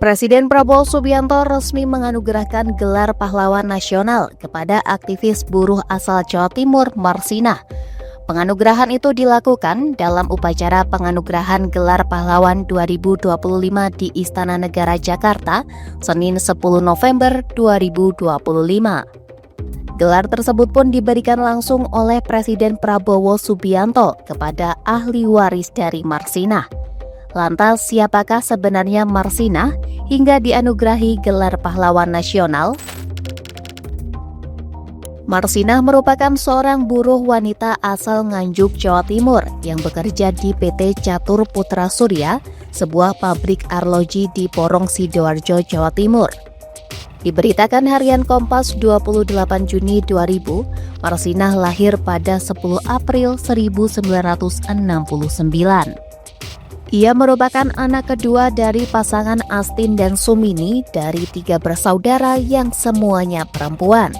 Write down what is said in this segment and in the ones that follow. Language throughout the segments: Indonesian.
Presiden Prabowo Subianto resmi menganugerahkan gelar pahlawan nasional kepada aktivis buruh asal Jawa Timur, Marsinah. Penganugerahan itu dilakukan dalam upacara penganugerahan gelar pahlawan 2025 di Istana Negara Jakarta, Senin 10 November 2025. Gelar tersebut pun diberikan langsung oleh Presiden Prabowo Subianto kepada ahli waris dari Marsinah. Lantas, siapakah sebenarnya Marsinah hingga dianugerahi gelar pahlawan nasional? Marsinah merupakan seorang buruh wanita asal Nganjuk, Jawa Timur yang bekerja di PT Catur Putra Surya, sebuah pabrik arloji di Porong Sidoarjo, Jawa Timur. Diberitakan harian Kompas 28 Juni 2000, Marsinah lahir pada 10 April 1969. Ia merupakan anak kedua dari pasangan Astin dan Sumini dari 3 bersaudara yang semuanya perempuan.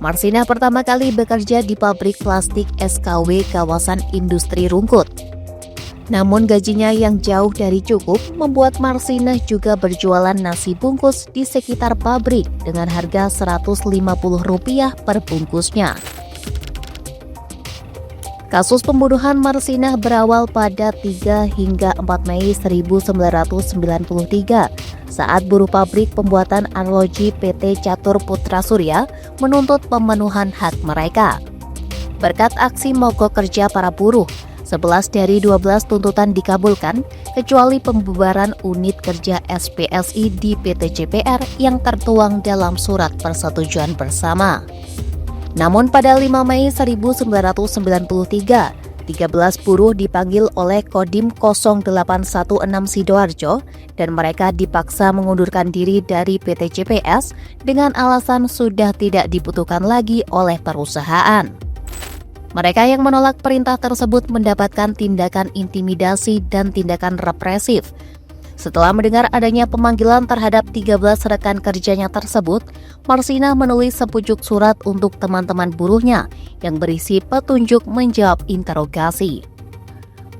Marsinah pertama kali bekerja di pabrik plastik SKW kawasan industri Rungkut. Namun gajinya yang jauh dari cukup membuat Marsinah juga berjualan nasi bungkus di sekitar pabrik dengan harga Rp150 per bungkusnya. Kasus pembunuhan Marsinah berawal pada 3 hingga 4 Mei 1993 saat buruh pabrik pembuatan arloji PT Catur Putra Surya menuntut pemenuhan hak mereka. Berkat aksi mogok kerja para buruh, 11 dari 12 tuntutan dikabulkan kecuali pembubaran unit kerja SPSI di PT CPR yang tertuang dalam surat persetujuan bersama. Namun pada 5 Mei 1993, 13 buruh dipanggil oleh Kodim 0816 Sidoarjo dan mereka dipaksa mengundurkan diri dari PT CPS dengan alasan sudah tidak dibutuhkan lagi oleh perusahaan. Mereka yang menolak perintah tersebut mendapatkan tindakan intimidasi dan tindakan represif. Setelah mendengar adanya pemanggilan terhadap 13 rekan kerjanya tersebut, Marsinah menulis sepucuk surat untuk teman-teman buruhnya yang berisi petunjuk menjawab interogasi.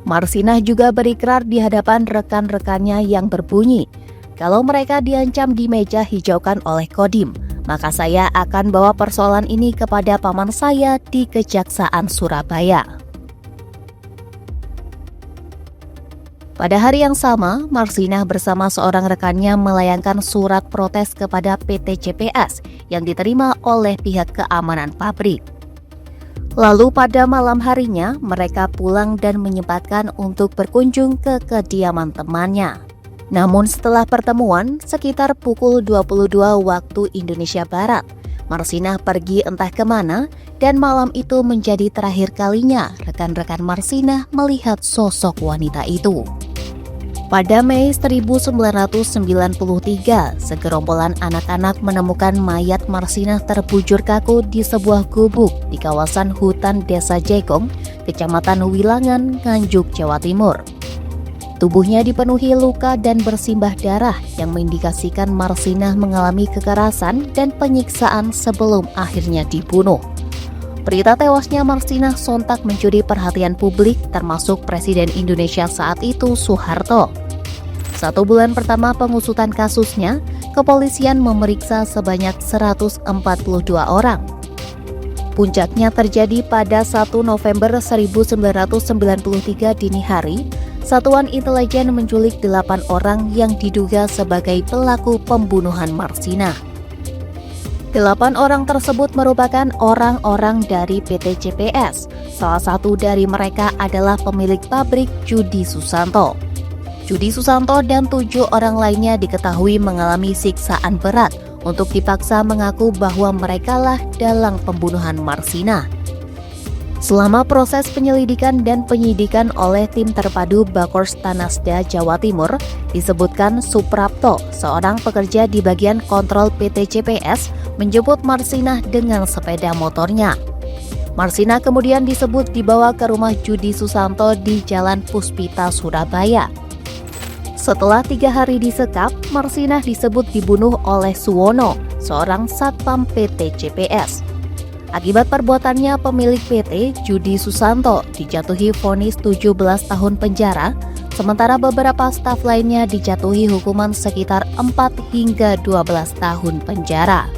Marsinah juga berikrar di hadapan rekan-rekannya yang berbunyi, "Kalau mereka diancam di meja hijaukan oleh Kodim, maka saya akan bawa persoalan ini kepada paman saya di Kejaksaan Surabaya." Pada hari yang sama, Marsinah bersama seorang rekannya melayangkan surat protes kepada PT CPS yang diterima oleh pihak keamanan pabrik. Lalu pada malam harinya, mereka pulang dan menyempatkan untuk berkunjung ke kediaman temannya. Namun setelah pertemuan, sekitar pukul 22 waktu Indonesia Barat, Marsinah pergi entah kemana dan malam itu menjadi terakhir kalinya rekan-rekan Marsinah melihat sosok wanita itu. Pada Mei 1993, segerombolan anak-anak menemukan mayat Marsinah terbujur kaku di sebuah gubuk di kawasan hutan Desa Jegong, Kecamatan Wilangan, Nganjuk, Jawa Timur. Tubuhnya dipenuhi luka dan bersimbah darah yang mengindikasikan Marsinah mengalami kekerasan dan penyiksaan sebelum akhirnya dibunuh. Berita tewasnya Marsinah sontak mencuri perhatian publik termasuk Presiden Indonesia saat itu, Soeharto. 1 bulan pertama pengusutan kasusnya, kepolisian memeriksa sebanyak 142 orang. Puncaknya terjadi pada 1 November 1993 dini hari, Satuan Intelijen menculik 8 orang yang diduga sebagai pelaku pembunuhan Marsinah. 8 orang tersebut merupakan orang-orang dari PT CPS. Salah satu dari mereka adalah pemilik pabrik Judi Susanto. Judi Susanto dan 7 orang lainnya diketahui mengalami siksaan berat untuk dipaksa mengaku bahwa merekalah dalang pembunuhan Marsinah. Selama proses penyelidikan dan penyidikan oleh tim terpadu Bakors Tanasda Jawa Timur, disebutkan Suprapto, seorang pekerja di bagian kontrol PT CPS, menjemput Marsinah dengan sepeda motornya. Marsinah kemudian disebut dibawa ke rumah Judi Susanto di Jalan Puspita, Surabaya. Setelah 3 hari disekap, Marsinah disebut dibunuh oleh Suwono, seorang satpam PT CPS. Akibat perbuatannya, pemilik PT, Judi Susanto, dijatuhi vonis 17 tahun penjara Sementara beberapa staf lainnya dijatuhi hukuman sekitar 4 hingga 12 tahun penjara.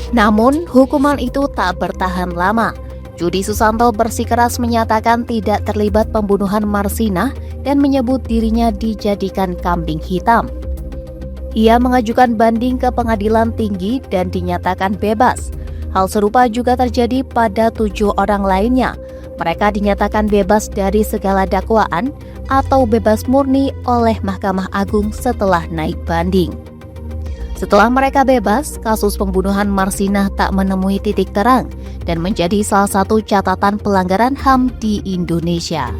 Namun, hukuman itu tak bertahan lama. Judi Susanto bersikeras menyatakan tidak terlibat pembunuhan Marsinah dan menyebut dirinya dijadikan kambing hitam. Ia mengajukan banding ke pengadilan tinggi dan dinyatakan bebas. Hal serupa juga terjadi pada 7 orang lainnya. Mereka dinyatakan bebas dari segala dakwaan atau bebas murni oleh Mahkamah Agung setelah naik banding. Setelah mereka bebas, kasus pembunuhan Marsinah tak menemui titik terang dan menjadi salah satu catatan pelanggaran HAM di Indonesia.